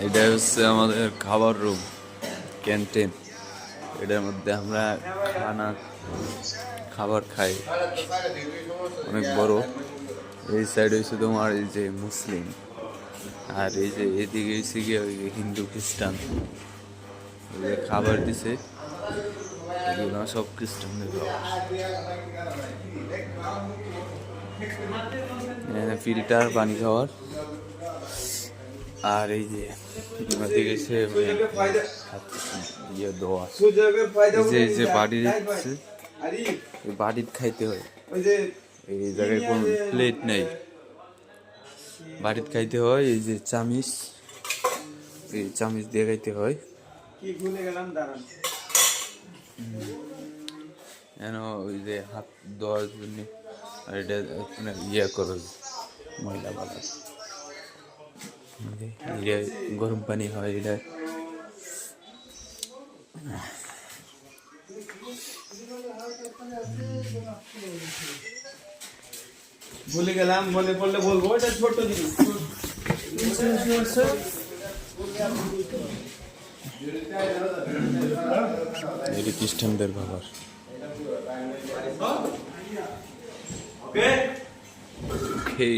এটা হচ্ছে আমাদের খাবার রুম, ক্যান্টিন। এটার মধ্যে আমরা খাবার খাই, অনেক বড়। এই সাইড হচ্ছে তোমার এই যে মুসলিম, আর এই যে এদিকে হচ্ছে গিয়ে ওই হিন্দু খ্রিস্টান। এই যে খাবার দিছে, এগুলো সব খ্রিস্টানদের খাবার। ফিল্টার পানি খাওয়ার। আর এই যে গেছে ইয়ে দোয়া, এই যে বাড়ি দিচ্ছে, বাড়ির খাইতে হয়। এই জায়গায় কোনো প্লেট নেই, বাড়ির খাইতে হয়। এই যে চামিচ, এই চামিচ দিয়ে খাইতে হয়। যেন ওই যে হাত ধোয়ার জন্য এটা ইয়ে করো, ময়লা বালা গরম পানি হয় এটা। ভুলে গেলাম, মনে পড়লে বলবো। এটা ছোট জিনিস, এটা খ্রিস্টানদের খাবার। ওকে।